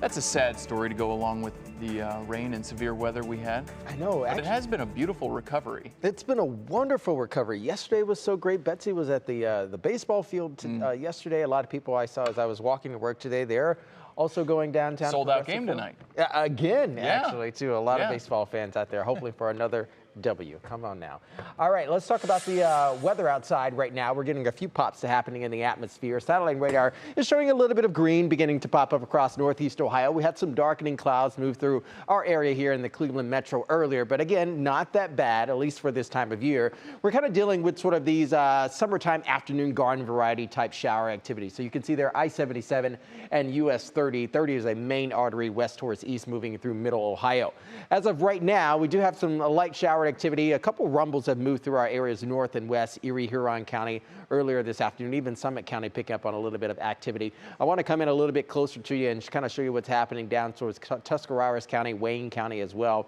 That's a sad story to go along with the rain and severe weather we had. I know. But Actually, it has been a beautiful recovery. it's been a wonderful recovery. Yesterday was so great. Betsy was at the baseball field yesterday. A lot of people I saw as I was walking to work today, they're also going downtown. Sold out game tonight. Again, Yeah. actually, too. A lot of baseball fans out there, hopefully for another W. Come on now. All right, let's talk about the weather outside right now. We're getting a few pops happening in the atmosphere. Satellite radar is showing a little bit of green beginning to pop up across northeast Ohio. We had some darkening clouds move through our area here in the Cleveland metro earlier, but again, not that bad, at least for this time of year. We're kind of dealing with sort of these summertime afternoon garden variety type shower activity. So you can see there I-77 and US 30. 30 is a main artery west towards east moving through middle Ohio. As of right now, we do have some light shower activity. A couple rumbles have moved through our areas north and west, Erie, Huron County earlier this afternoon, even Summit County picking up on a little bit of activity. I want to come in a little bit closer to you and kind of show you what's happening down towards Tuscarawas County, Wayne County as well.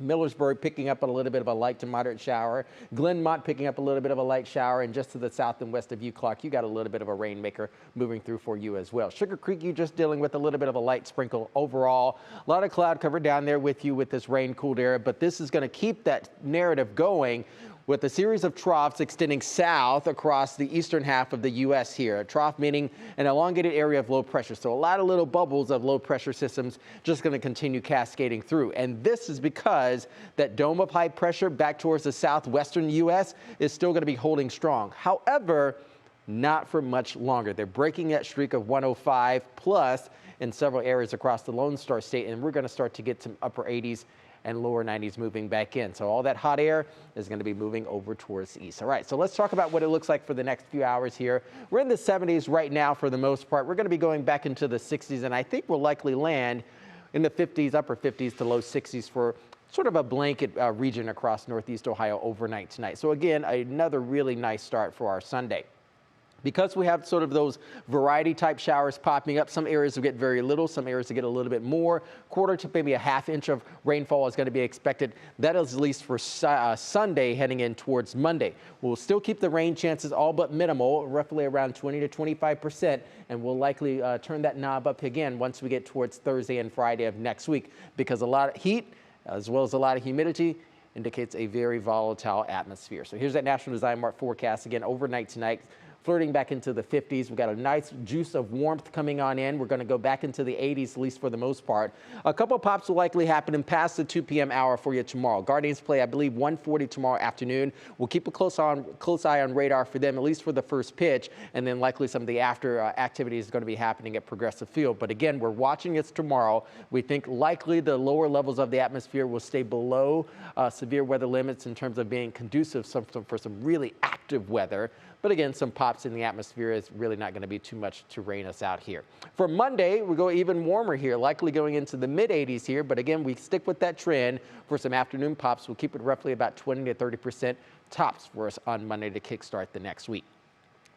Millersburg picking up a little bit of a light to moderate shower. Glenmont picking up a little bit of a light shower. And just to the south and west of you, Clark, you got a little bit of a rainmaker moving through for you as well. Sugar Creek, you just dealing with a little bit of a light sprinkle overall. A lot of cloud cover down there with you with this rain-cooled air. But this is going to keep that narrative going with a series of troughs extending south across the eastern half of the U.S. here. A trough meaning an elongated area of low pressure. So a lot of little bubbles of low pressure systems just going to continue cascading through. And this is because that dome of high pressure back towards the southwestern U.S. is still going to be holding strong. However, not for much longer. They're breaking that streak of 105 plus in several areas across the Lone Star State, and we're going to start to get some upper 80s and lower 90s moving back in. So all that hot air is going to be moving over towards the east. All right, so let's talk about what it looks like for the next few hours here. We're in the 70s right now for the most part. We're going to be going back into the 60s, and I think we'll likely land in the 50s, upper 50s to low 60s for sort of a blanket region across northeast Ohio overnight tonight. So again, another really nice start for our Sunday. Because we have sort of those variety type showers popping up, some areas will get very little, some areas will get a little bit more. Quarter to maybe a half inch of rainfall is going to be expected. That is at least for Sunday heading in towards Monday. We'll still keep the rain chances all but minimal, roughly around 20 to 25%, and we'll likely turn that knob up again once we get towards Thursday and Friday of next week, because a lot of heat as well as a lot of humidity indicates a very volatile atmosphere. So here's that National Design Mart forecast again overnight tonight. Flirting back into the 50s. We've got a nice juice of warmth coming on in. We're going to go back into the 80s, at least for the most part. A couple pops will likely happen past the 2 p.m. hour for you tomorrow. Guardians play, I believe, 1:40 tomorrow afternoon. We'll keep a close eye on radar for them, at least for the first pitch, and then likely some of the after activity is going to be happening at Progressive Field. But again, we're watching it tomorrow. We think likely the lower levels of the atmosphere will stay below severe weather limits in terms of being conducive for some really active weather. But again, some pops in the atmosphere is really not going to be too much to rain us out here. For Monday, we go even warmer here, likely going into the mid 80s here. But again, we stick with that trend for some afternoon pops. We'll keep it roughly about 20 to 30% tops for us on Monday to kickstart the next week.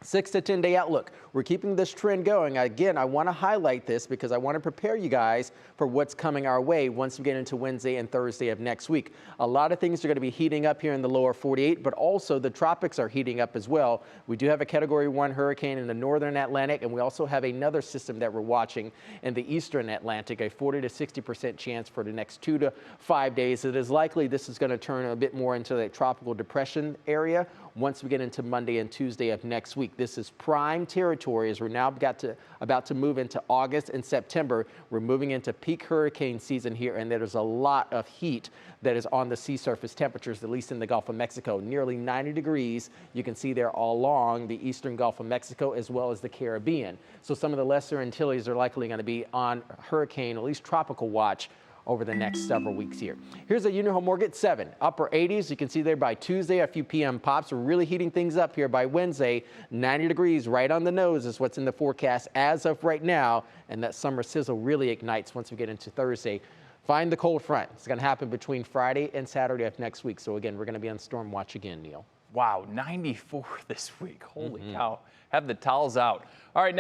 6 to 10 day outlook. We're keeping this trend going. Again, I want to highlight this because I want to prepare you guys for what's coming our way once we get into Wednesday and Thursday of next week. A lot of things are going to be heating up here in the lower 48, but also the tropics are heating up as well. We do have a Category 1 hurricane in the northern Atlantic, and we also have another system that we're watching in the eastern Atlantic, a 40 to 60% chance for the next 2 to 5 days. It is likely this is going to turn a bit more into the tropical depression area once we get into Monday and Tuesday of next week. This is prime territory as we're now about to move into August and September. We're moving into peak hurricane season here, and there's a lot of heat that is on the sea surface temperatures, at least in the Gulf of Mexico. Nearly 90 degrees you can see there all along the eastern Gulf of Mexico as well as the Caribbean. So some of the lesser Antilles are likely going to be on hurricane, at least tropical watch, over the next several weeks here. Here's a Unit Home Mortgage 7, upper 80s. You can see there by Tuesday, a few PM pops. We're really heating things up here by Wednesday. 90 degrees right on the nose is what's in the forecast as of right now. And that summer sizzle really ignites once we get into Thursday. Find the cold front. It's going to happen between Friday and Saturday of next week. So again, we're going to be on storm watch again, Neil. Wow, 94 this week. Holy cow. Have the towels out. All right, next.